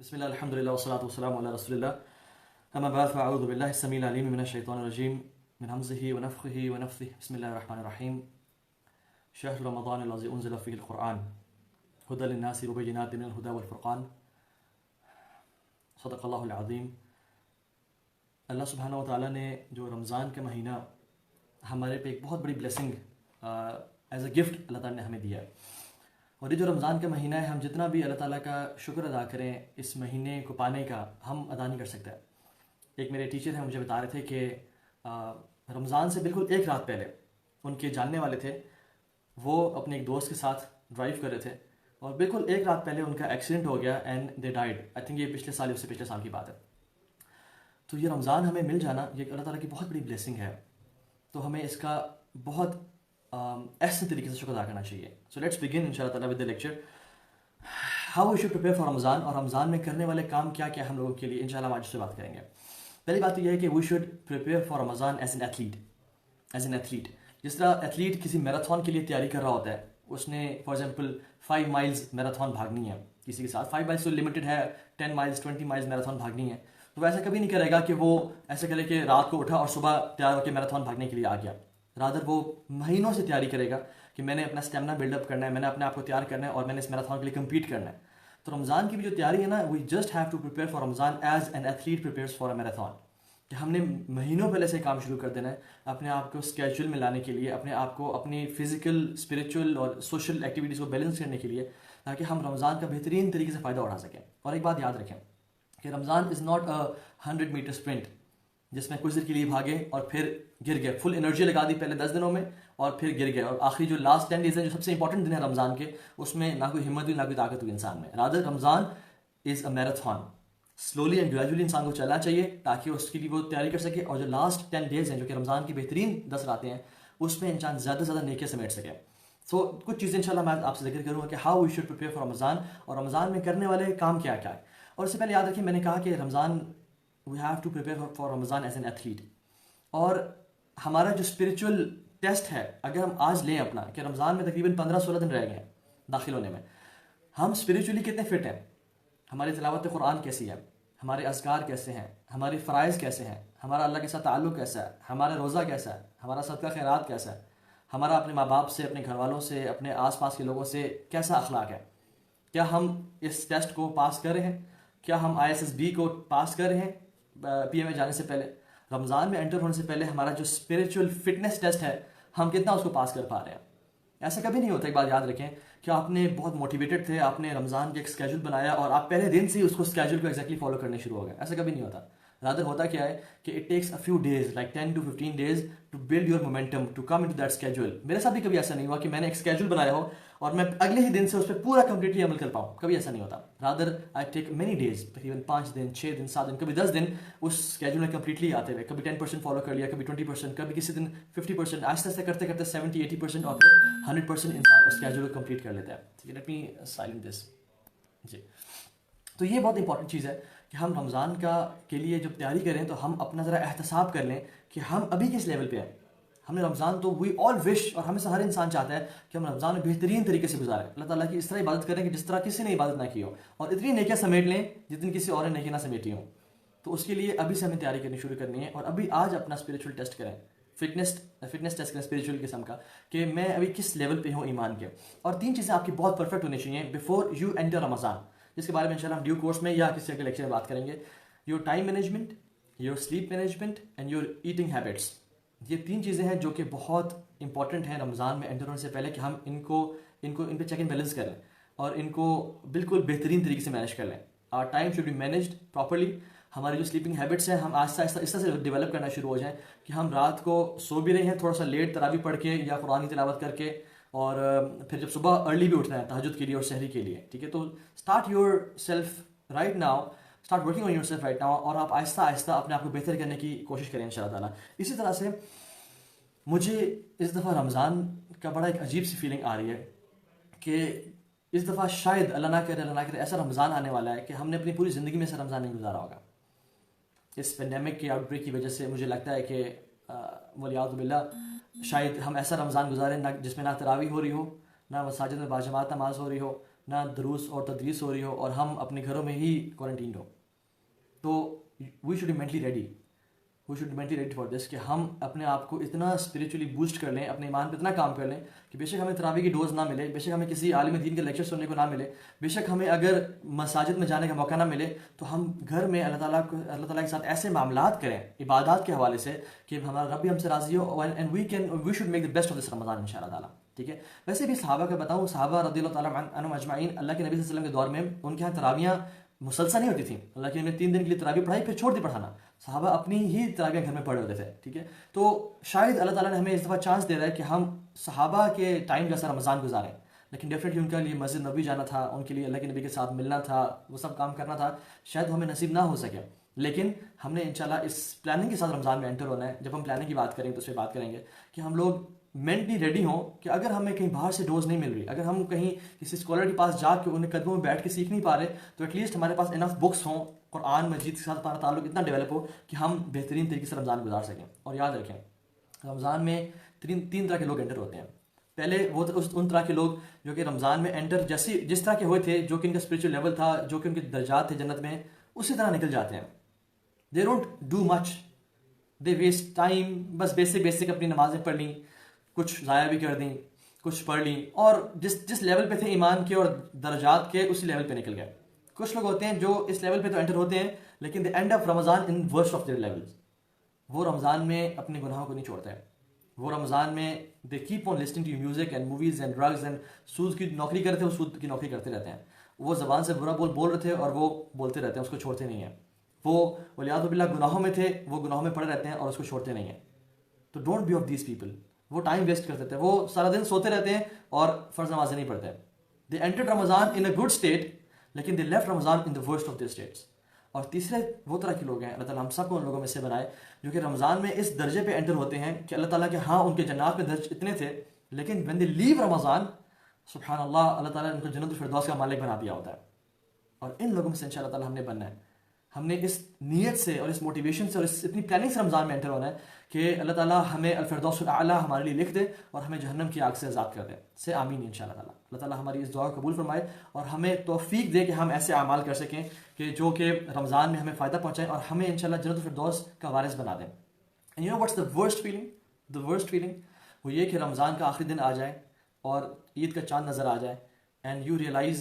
बिस्मिल्लाह अल्हम्दुलिल्लाह वस्सलातु वस्सलामु अला रसूलिल्लाह अम्मा बाद फ़अऊज़ु बिल्लाहि अस्समीइल अलीम मिनश शैतानिर रजीम मिन हम्ज़िहि व नफ़्ख़िहि व नफ़्थिहि बिस्मिल्लाहिर रहमानिर रहीम शहर रमज़ान लज़ी उन्ज़िला फ़ीहिल क़ुरआन हुदल लिन्नासि व बय्यिनातिन मिनल हुदा वल फ़ुरक़ान सदक़ल्लाहुल अज़ीम। अल्लाह सुब्हानहु व तआला ने जो रमज़ान का महीना हमारे पे एक बहुत बड़ी ब्लेसिंग एज अ गिफ्ट अल्लाह ताला ने हमें दिया है। और ये जो रमज़ान का महीना है, हम जितना भी अल्लाह ताला का शुक्र अदा करें इस महीने को पाने का, हम अदा नहीं कर सकते। एक मेरे टीचर हैं, मुझे बता रहे थे कि रमज़ान से बिल्कुल एक रात पहले उनके जानने वाले थे, वो अपने एक दोस्त के साथ ड्राइव कर रहे थे और बिल्कुल एक रात पहले उनका एक्सीडेंट हो गया and they died. I think ये पिछले साल, उससे पिछले साल की बात है। तो ये रमज़ान हमें मिल जाना ये अल्लाह ताला की बहुत बड़ी ब्लेसिंग है, तो हमें इसका बहुत ऐसे तरीके से शुक्र अदा करना चाहिए। सो लेट्स बिगिन इंशाल्लाह ताला with the lecture how we should prepare for Ramzan, और रमज़ान में करने वाले काम क्या क्या हम लोगों के लिए इंशाल्लाह आज से बात करेंगे। पहली बात तो यह है कि we should prepare for Ramzan as an athlete. जिस तरह एथलीट किसी मैराथन के लिए तैयारी कर रहा होता है, उसने फॉर एग्जाम्पल 5 माइल्स मैराथन भागनी है किसी के साथ, 5 माइल्स तो लिमिटेड है, 10 माइल्स 20 माइल्स मैराथन भागनी है, तो वैसा कभी नहीं करेगा कि वो ऐसे करे कि रात को उठा और सुबह तैयार होकर मैराथन भागने के लिए आ गया। रादर वो महीनों से तैयारी करेगा कि मैंने अपना स्टेमिना बिल्डअप करना है, मैंने अपने आप को तैयार करना है और मैंने इस मैराथन के लिए कम्पीट करना है। तो रमज़ान की भी जो तैयारी है ना, we just have to prepare for Ramzan as an athlete prepares for a marathon, कि हमने महीनों पहले से काम शुरू कर देना है अपने आप को स्केड्यूल में लाने के लिए, अपने आप को अपनी फिजिकल, स्पिरिचुअल और सोशल एक्टिविटीज़ को बैलेंस करने के लिए, ताकि हम रमज़ान का बेहतरीन तरीके से फ़ायदा उठा सकें। और एक बात याद रखें कि Ramzan is not a 100 metre sprint जिसमें कुछ देर के लिए भागे और फिर गिर गए, फुल एनर्जी लगा दी पहले 10 दिनों में और फिर गिर गए, और आखिरी जो लास्ट 10 डेज हैं, जो सबसे इंपॉर्टेंट दिन है रमज़ान के, उसमें ना कोई हिम्मत हुई ना कोई ताकत हुई इंसान में। Rather Ramzan is a marathon, slowly and gradually इंसान को चलना चाहिए ताकि उसके लिए वो तैयारी कर सके, और जो लास्ट 10 डेज हैं जो कि रमज़ान की बेहतरीन 10 रातें हैं, उसमें इंसान ज़्यादा से ज़्यादा नेकियां समेट सके। सो कुछ चीज़ें इंशाल्लाह मैं आपसे जिक्र करूँगा कि how we should prepare for Ramzan, और रमज़ान में करने वाले काम क्या क्या है। और इससे पहले याद रखिए, मैंने कहा कि Ramzan we have to prepare for Ramzan as an athlete, और हमारा जो स्पिरिचुअल टेस्ट है, अगर हम आज लें अपना कि रमज़ान में तकरीबन 15-16 दिन रह गए हैं दाखिल होने में, हम स्पिरिचुअली कितने फिट हैं, हमारी तिलावत कुरान कैसी है, हमारे अज़कार कैसे हैं, हमारे फ़राइज़ कैसे हैं, हमारा अल्लाह के साथ ताल्लुक़ कैसा है, हमारा रोज़ा कैसा है, हमारा सदका खैरात कैसा है, हमारा अपने माँ बाप से, अपने घर वालों से, अपने आस पास के लोगों से कैसा अखलाक है। क्या हम इस टेस्ट को पास कर रहे हैं? क्या हम ISSB को पास कर रहे हैं PM में जाने से पहले? रमज़ान में एंटर होने से पहले हमारा जो स्पिरिचुअल फिटनेस टेस्ट है, हम कितना उसको पास कर पा रहे हैं? ऐसा कभी नहीं होता। एक बात याद रखें कि आपने बहुत मोटिवेटेड थे, आपने रमज़ान के एक स्केड्यूल बनाया और आप पहले दिन से ही उसको स्केड्यूल को एक्जैक्टली फॉलो करने शुरू हो गए, ऐसा कभी नहीं होता। रादर होता क्या है कि it takes a few days, like 10 to 15 days to build your momentum to come into that schedule. मेरे साथ भी कभी ऐसा नहीं हुआ कि मैंने एक स्केड्यूल बनाया हो और मैं अगले ही दिन से उस पर पूरा कंप्लीटली अमल कर पाऊँ, कभी ऐसा नहीं होता। Rather I take many days, तकरीबन 5 दिन, 6 दिन, 7 दिन, कभी 10 दिन उस स्केड्यूल में कंप्लीटली आते हुए, कभी 10% फॉलो कर लिया, कभी 20%, कभी किसी दिन 50%, आहिस्ता आहिस्ता करते करते 70-80% और फिर 100% इंसान उस स्केड्यूल को कंप्लीट कर लेता है। ठीक है, लेट मी साइलेंट दिस जी। तो ये बहुत इंपॉर्टेंट चीज़ है कि हम रमज़ान के लिए जब तैयारी करें तो हम अपना ज़रा एहतसाब कर लें कि हम अभी किस लेवल पे हैं। हमने रमज़ान तो वी ऑल विश, और हमें से हर इंसान चाहता है कि हम रमज़ान में बेहतरीन तरीके से गुजारें, अल्लाह ताला की इस तरह इबादत करें कि जिस तरह किसी ने इबादत ना की हो, और इतनी नेकियां समेट लें जितनी किसी और ने नेकियां ना समेटी हों। तो उसके लिए अभी से हमें तैयारी करनी शुरू करनी है, और अभी आज अपना स्पिरिचुअल टेस्ट करें, फिटनेस टेस्ट करें स्पिरिचुअल किस्म का, कि मैं अभी किस लेवल पे हूँ ईमान के। और 3 चीज़ें आपकी बहुत परफेक्ट होनी चाहिए बिफोर यू एंटर रमज़ान, जिसके बारे में इंशाल्लाह हम ड्यू कोर्स में या किसी अगले लेक्चर में बात करेंगे। Your time management, your sleep management and your eating habits. ये 3 चीज़ें हैं जो कि बहुत इंपॉर्टेंट हैं रमज़ान में एंटर होने से पहले, कि हम इन पे चेक एंड बैलेंस करें और इनको बिल्कुल बेहतरीन तरीके से मैनेज कर लें। Our time should be managed properly. हमारी जो स्लीपिंग हैबिट्स हैं, हम आहिस्ता आहिस्ता इस तरह से डेवलप करना शुरू हो जाएं कि हम रात को सो भी रहे हैं थोड़ा सा लेट तरावी पढ़ के या कुरान की तिलावत करके, और फिर जब सुबह अर्ली भी उठना है तहज्जुद के लिए और सहरी के लिए। ठीक है, तो start your self right now, start working on your self right now, और आप आहिस्ता आहिस्ता अपने आप को बेहतर करने की कोशिश करें इंशाअल्लाह ताला। इसी तरह से मुझे इस दफ़ा रमज़ान का बड़ा एक अजीब सी फीलिंग आ रही है कि इस दफ़ा शायद अल्लाह ना करे ऐसा रमज़ान आने वाला है कि हमने अपनी पूरी ज़िंदगी में ऐसा रमज़ान नहीं गुजारा होगा। इस पेंडेमिक के आउटब्रेक की वजह से मुझे लगता है कि वलियाउज़ु बिल्लाह शायद हम ऐसा रमज़ान गुजारें ना जिसमें ना तरावी हो रही हो, ना मसाजिद में बाजमात नमाज हो रही हो, ना दरूस और तदरीस हो रही हो और हम अपने घरों में ही क्वारंटीन हो, तो we should be mentally ready, we should mentally ready for this कि हम अपने आप को इतना स्पिरिचुअली बूस्ट कर लें, अपने ईमान पे इतना काम कर लें कि बेशक हमें तरावी की डोज ना मिले, बेशक हमें किसी आलिम दीन के लेक्चर सुनने को ना मिले, बेशक हमें अगर मसाजिद में जाने का मौका ना मिले, तो हम घर में अल्लाह ताला के साथ ऐसे मामलात करें इबादत के हवाले से कि हमारा रब भी हमसे राजी हो, and we should make the best of this Ramzan इंशाअल्लाह ताला। ठीक है। वैसे भी सहाबा का बताऊँ, सहाबा रज़ियल्लाहु ताला अन्हुम अजमाइन, अल्लाह के नबी सल्लल्लाहु अलैहि वसल्लम के दौर में उनके यहाँ तरावियाँ मुसलसल नहीं होती थी। अल्लाह के नबी 3 दिन के लिए तरावी पढ़ाई फिर छोड़ दी पढ़ाना, सहाबा अपनी ही तरावियाँ घर में पढ़े होते थे। ठीक है। तो शायद अल्लाह ताला ने हमें इस दफ़ा चांस दे रहा है कि हम सहाबा के टाइम जैसा रमज़ान गुजारें, लेकिन डेफिनेटली उनके लिए मस्जिद नबी जाना था, उनके लिए अल्लाह के नबी के साथ मिलना था, वो सब काम करना था, शायद हमें नसीब ना हो सके। लेकिन हमने इंशाल्लाह इस प्लानिंग के साथ रमज़ान में एंटर होना है। जब हम प्लानिंग की बात करेंगे तो उस पर बात करेंगे कि हम लोग मेंटली रेडी हों कि अगर हमें कहीं बाहर से डोज नहीं मिल रही, अगर हम कहीं किसी स्कॉलर के पास जाके उन्हें कदमों में बैठ के सीख नहीं पा रहे, तो एटलीस्ट हमारे पास इनफ बुक्स हों, कुरान मजीद के साथ हमारा ताल्लुक इतना डेवलप हो कि हम बेहतरीन तरीके से रमज़ान गुजार सकें। और याद रखें, रमज़ान में तीन तरह के लोग एंटर होते हैं। पहले वो उन तरह के लोग जो कि रमज़ान में एंटर जिस तरह के हुए थे, जो कि इनका स्पिरिचुअल लेवल था, जो कि उनके दर्जात थे जन्नत में, उसी तरह निकल जाते हैं। They don't do much, they waste time, बस बेसिक अपनी नमाजें पढ़ ली, कुछ ज़ाया भी कर दी, कुछ पढ़ ली, और जिस लेवल पे थे ईमान के और दर्जात के, उसी लेवल पे निकल गए। कुछ लोग होते हैं जो इस लेवल पे तो एंटर होते हैं, लेकिन the end of Ramzan in worst of their levels. वो रमज़ान में अपने गुनाहों को नहीं छोड़ते हैं। वो रमज़ान में they keep on listening to music and movies and drugs and सूद की नौकरी करते हैं, वो सूद की नौकरी करते रहते हैं। वो ज़बान से बुरा बोल रहे थे और वो बोलते रहते हैं, उसको छोड़ते नहीं हैं। वो वलियादु बिल्लाह गुनाहों में थे, वो गुनाहों में पड़े रहते हैं और उसको छोड़ते नहीं हैं। तो don't be of these people. वो टाइम वेस्ट करते थे, वो सारा दिन सोते रहते हैं और फ़र्ज नमाज़ें नहीं पढ़ते। They entered Ramzan in a good state, लेकिन they left Ramzan in the worst of the states. और तीसरे वो तरह के लोग हैं, अल्लाह ताला हम सबको उन लोगों में से बनाए, जो कि रमज़ान में इस दर्जे पे एंटर होते हैं कि अल्लाह ताला के हाँ उनके जन्नत में दर्ज इतने थे, लेकिन व्हेन दे लीव रमज़ान, सुभान अल्लाह, अल्लाह ताला ने उनको जन्नतुल फिरदौस का मालिक बना दिया होता है। और इन लोगों में से इंशाअल्लाह ताला हमने बनना है। हमने इस नीयत से और इस मोटिवेशन से और इस इतनी प्लानिंग से रमज़ान में एंटर होना है कि अल्लाह ताला हमें अल-फिरदौसुल आला हमारे लिए लिख दे और हमें जहन्नम की आग से आज़ाद कर दे। से आमीन इंशाअल्लाह ताला। अल्लाह ताला हमारी इस दुआ को कबूल फरमाए और हमें तौफीक दे कि हम ऐसे अमाल कर सकें कि जो कि रमज़ान में हमें फ़ायदा पहुँचाएँ और हमें इंशाअल्लाह जन्नतुल फिरदौस का वारिस बना दें। And you know what's the worst feeling? The worst feeling वो ये कि रमज़ान का आखिरी दिन आ जाए और ईद का चाँद नज़र आ जाए एंड यू रियलाइज़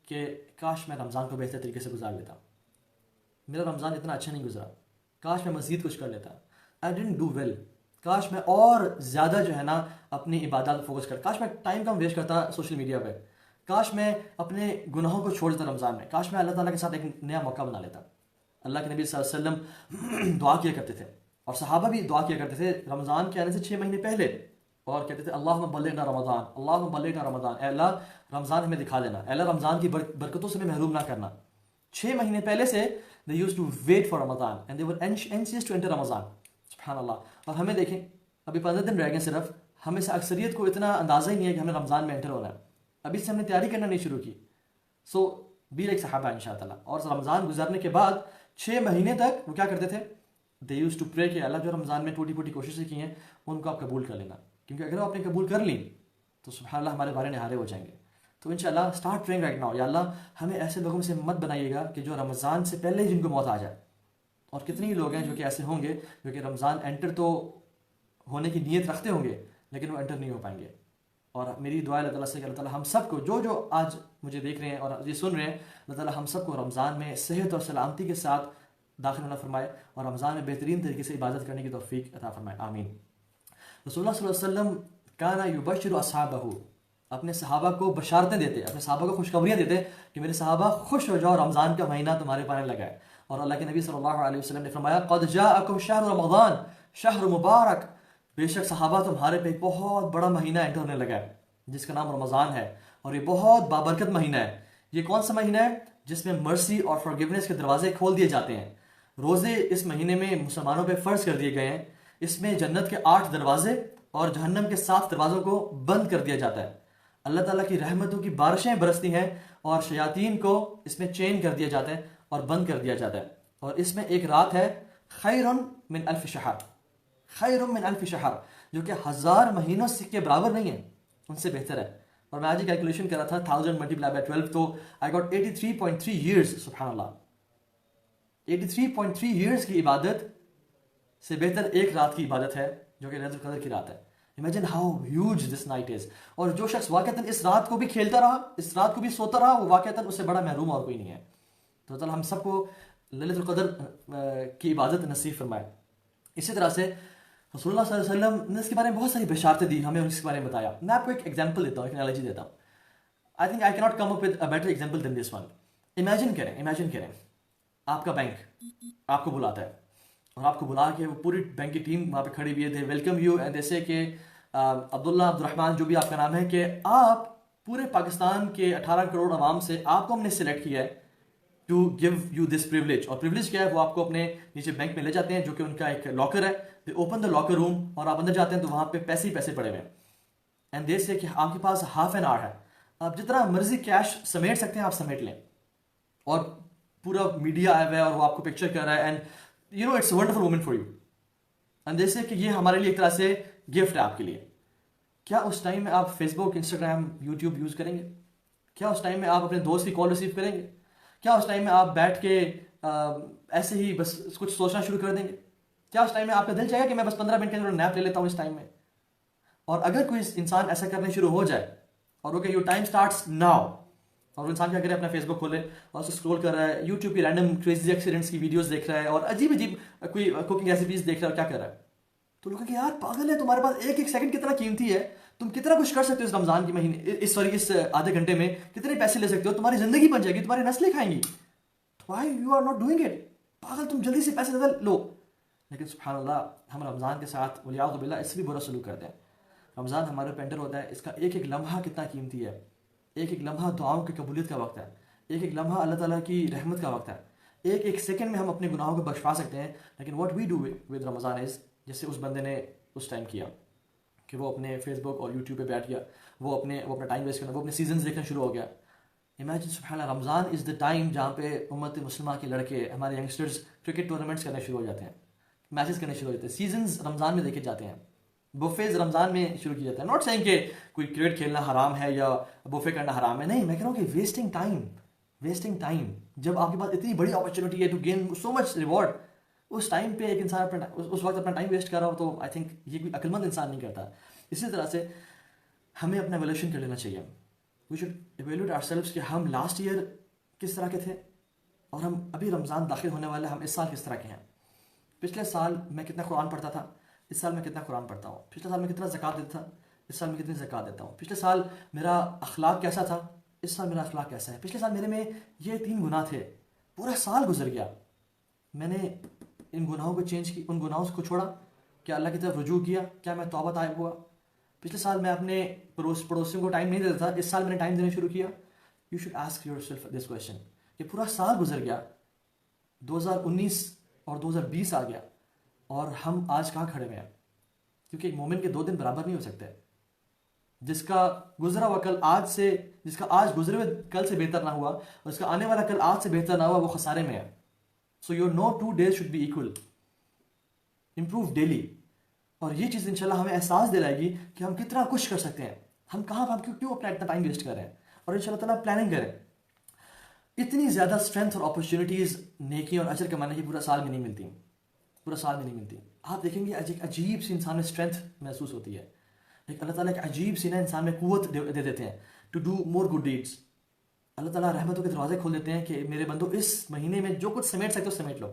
कि काश मैं रमज़ान को बेहतर तरीके से गुजार लेता, मेरा रमज़ान इतना अच्छा नहीं गुजरा, काश मैं मज़ीद कुछ कर लेता, आई डिडंट डू वेल, काश मैं और ज़्यादा जो है ना अपनी इबादत पर फोकस कर, काश मैं टाइम कम वेस्ट करता सोशल मीडिया पे, काश मैं अपने गुनाहों को छोड़ देता रमज़ान में, काश मैं अल्लाह ताला के साथ एक नया मौका बना लेता। अल्लाह के नबी सल्लल्लाहु अलैहि वसल्लम दुआ किया करते थे और सहाबा भी दुआ किया करते थे रमज़ान के आने से 6 महीने पहले, और कहते थे अल्लाहुम्मा बल्लिगना रमज़ान, अल्लाहुम्मा बल्लिगना रमज़ान, ऐ अल्लाह रमज़ान हमें दिखा देना, ऐ अल्लाह रमज़ान की बरकतों से हमें महरूम ना करना। 6 महीने पहले से they used to wait for Ramadan and they were anxious to enter Ramadan. सुब्हानअल्लाह। और हमें देखें अभी 15 दिन रह गए सिर्फ, हमें से अक्सरियत को इतना अंदाज़ा ही नहीं है कि हमें रमज़ान में एंटर होना है, अभी से हमने तैयारी करना नहीं शुरू की। सो बी लाइक सहाबा इंशाअल्लाह। और रमज़ान गुजरने के बाद 6 महीने तक वो क्या करते थे? दे यूज्ड टू प्रे कि अल्लाह जो रमज़ान में टूटी फूटी कोशिशें की हैं उनको आप कबूल कर लेना, क्योंकि अगर आपने कबूल कर ली तो सुब्हानअल्लाह हमारे बारे निहारे हो जाएंगे। तो इंशाअल्लाह स्टार्ट प्रेइंग राइट नाउ, या अल्लाह हमें ऐसे लोगों से मत बनाइएगा कि जो रमज़ान से पहले ही जिनको मौत आ जाए। और कितने ही लोग हैं जो कि ऐसे होंगे जो कि रमज़ान एंटर तो होने की नीयत रखते होंगे लेकिन वो एंटर नहीं हो पाएंगे। और मेरी दुआ अल्लाह ताला से कि अल्लाह ताला हम सबको जो आज मुझे देख रहे हैं और ये सुन रहे हैं, अल्लाह ताला हम सबको रमज़ान में सेहत और सलामती के साथ दाखिल होना फरमाए और रमज़ान में बेहतरीन तरीके से इबादत करने की तौफीक अता फरमाए, आमीन। रसूलुल्लाह सल्लल्लाहु अलैहि वसल्लम काना युबश्शिरु अस्हाबहु, अपने सहाबा को बशारतें देते, अपने सहाबा को खुशखबरियाँ देते कि मेरे सहाबा खुश हो जाओ, रमज़ान का महीना तुम्हारे पाने लगा है। और अल्लाह के नबी सल्लल्लाहु अलैहि वसल्लम ने फरमाया क़द जाअकुम शहरु रमज़ान शहरु मुबारक, बेशक सहाबा तुम्हारे पे बहुत बड़ा महीना एंटर होने लगा है जिसका नाम रमज़ान है और ये बहुत बाबरकत महीना है। ये कौन सा महीना है? जिसमें मर्सी और फॉरगिवनेस के दरवाजे खोल दिए जाते हैं। रोज़े इस महीने में मुसलमानों पे फ़र्ज कर दिए गए हैं। इसमें जन्नत के 8 दरवाजे और जहन्नम के 7 दरवाज़ों को बंद कर दिया जाता है। अल्लाह ताला की रहमतों की बारिशें बरसती हैं और शयातीन को इसमें चेन कर दिया जाता है और बंद कर दिया जाता है। और इसमें एक रात है खैरुन मिन अल्फ शहर, खैरुन मिन अल्फ शहर, जो कि 1000 महीनों से के बराबर नहीं है, उनसे बेहतर है। और मैं आज ही कैलकुलेशन कर रहा था 1000 मल्टीप्लाई बाय 12 तो आई गॉट 83.3 ईयर्स। सुभान अल्लाह, 83.3 ईयर्स की इबादत से बेहतर एक रात की इबादत है जो कि लैलतुल कदर की रात है। Imagine how huge this night is. और जो शख्स वाकईतन इस रात को भी खेलता रहा, इस रात को भी सोता रहा, वो वाकईतन उससे बड़ा महरूम और कोई नहीं है। तो अल्लाह हम सबको लैलतुल कदर की इबादत नसीब फरमाए। इसी तरह से रसूलुल्लाह सल्लल्लाहु अलैहि वसल्लम ने इसके बारे में बहुत सारी बशारतें दी हमें और इसके बारे में बताया। मैं आपको एक एग्जांपल देता हूँ, एक एनालॉजी देता हूँ। I think I can not come up with a better example than this one. Imagine करें आपका बैंक आपको बुलाता है और आपको बुला के वो पूरी बैंक की टीम वहाँ पे खड़ी हुई है। दे वेलकम यू एंड जैसे कि अब्दुल्ला अब्दुर्रहमान जो भी आपका नाम है कि आप पूरे पाकिस्तान के 18 करोड़ आवाम से आपको हमने सिलेक्ट किया है to give you this privilege. और प्रिविलेज क्या है, वो आपको अपने नीचे बैंक में ले जाते हैं जो कि उनका एक लॉकर है। दे ओपन द लॉकर रूम और आप अंदर जाते हैं तो वहाँ पे पैसे ही पैसे पड़े हुए हैं। एंड दे से कि आपके पास हाफ एन आवर है, आप जितना मर्जी कैश समेट सकते हैं आप समेट लें। और पूरा मीडिया आया हुआ है और वो आपको पिक्चर कर रहा है and you know it's wonderful moment for you. And जैसे कि ये हमारे लिए एक तरह से गिफ्ट है आपके लिए। क्या उस टाइम में आप फेसबुक, इंस्टाग्राम, यूट्यूब यूज़ करेंगे? क्या उस टाइम में आप अपने दोस्त की कॉल रिसीव करेंगे? क्या उस टाइम में आप बैठ के ऐसे ही बस कुछ सोचना शुरू कर देंगे? क्या उस टाइम में आपका दिल चाहेगा कि मैं बस 15 मिनट के अंदर नैप ले लेता हूँ इस टाइम में? और अगर कोई इंसान ऐसा करने शुरू हो जाए और okay your time starts now, और इंसान क्या करे, अपना फेसबुक खोले और उसको स्क्रॉल कर रहा है, यूट्यूब की रैंडम क्रेजी एक्सीडेंट्स की वीडियोस देख रहा है और अजीब अजीब कोई कुकिंग रेसिपीज देख रहा है, क्या कर रहा है? तो लोग कि यार पागल है, तुम्हारे पास एक एक सेकंड कितना कीमती है, तुम कितना कुछ कर सकते हो इस रमजान के महीने, इस आधे घंटे में कितने पैसे ले सकते हो, तुम्हारी जिंदगी बन जाएगी, तुम्हारी नस्लें खाएंगी। Why you are not doing it? पागल, तुम जल्दी से पैसे ज्यादा लो। लेकिन सुभान अल्लाह हम रमज़ान के साथ वलियाउज़ बिल्लाह इससे भी बुरा सलूक करते हैं। रमज़ान हमारे ऊपर एंटर होता है, इसका एक एक लम्हा कितना कीमती है। एक एक लम्हा दुआओं की कबूलियत का वक्त है, एक एक लम्हा अल्लाह ताला की रहमत का वक्त है। एक एक सेकंड में हम अपने गुनाहों को बख्शवा सकते हैं। लेकिन what we do with Ramzan is, जैसे उस बंदे ने उस टाइम किया कि वो अपने फेसबुक और यूट्यूब पे बैठ गया, वो अपना टाइम वेस्ट करना, वो अपने सीजन्स देखना शुरू हो गया। इमेजिन सुभान अल्लाह, रमज़ान इज़ द टाइम जहाँ पे उम्मत मुस्लिमा के लड़के, हमारे यंगस्टर्स क्रिकेट टूर्नामेंट्स करने शुरू हो जाते हैं, मैचेस करने शुरू हो जाते हैं। सीजन्स रमज़ान में देखे जाते हैं, बुफेज रमज़ान में शुरू किया जाता है। नॉट सेइंग कि कोई क्रिकेट खेलना हराम है या बुफे करना हराम है, नहीं, मैं कह रहा हूँ कि वेस्टिंग टाइम जब आपके पास इतनी बड़ी अपॉर्चुनिटी है to gain so much reward, उस टाइम पे एक इंसान अपना उस वक्त अपना टाइम वेस्ट कर रहा हो, तो आई थिंक ये कोई अक्लमंद इंसान नहीं करता। इसी तरह से हमें अपना एवोल्यूशन कर लेना चाहिए। वी शुड एवेल्यूएट आवरसेल्व्स कि हम लास्ट ईयर किस तरह के थे और हम अभी रमज़ान दाखिल होने वाले हम इस साल किस तरह के हैं। पिछले साल मैं कितना कुरान पढ़ता था, इस साल मैं कितना कुरान पढ़ता हूँ। पिछले साल मैं कितना ज़कात देता था, इस साल मैं कितनी ज़कात देता हूँ। पिछले साल मेरा अखलाक कैसा था, इस साल मेरा अखलाक कैसा है। पिछले साल मेरे में ये 3 गुनाह थे, पूरा साल गुजर गया, मैंने इन गुनाहों को चेंज की, उन गुनाहों को छोड़ा, क्या अल्लाह की तरफ रुजू किया, क्या मैं तौबा ताइब हुआ। पिछले साल मैं अपने पड़ोसियों को टाइम नहीं देता था, इस साल मैंने टाइम देना शुरू किया। You should ask yourself this question. ये पूरा साल गुजर गया, 2019 और 2020 आ गया और हम आज कहाँ खड़े हुए हैं? क्योंकि एक मोमिन के 2 दिन बराबर नहीं हो सकते। जिसका गुजरा हुआ कल आज से, जिसका आज गुजरे हुए कल से बेहतर ना हुआ और जिसका आने वाला कल आज से बेहतर ना हुआ, वो खसारे में है। So your no 2 days should be equal. Improve daily. और ये चीज़ इंशाल्लाह हमें एहसास दिलाएगी कि हम कितना कुछ कर सकते हैं, हम क्यों अपना इतना टाइम वेस्ट कर रहे हैं। और इंशाल्लाह ताला प्लानिंग करें। इतनी ज़्यादा स्ट्रेंथ और अपॉर्चुनिटीज़ नेकी और अजर कमाने की पूरा साल में नहीं मिलती, पूरा साल में नहीं मिलती। आप देखेंगे एक अजीब सी इंसान में स्ट्रेंथ महसूस होती है, एक अल्लाह ताला एक अजीब सी ना इंसान में कुव्वत दे देते हैं to do more good deeds. Allah Taala रहमतों के दरवाजे खोल देते हैं कि मेरे बंदो इस महीने में जो कुछ समेट सकते हो समेट लो।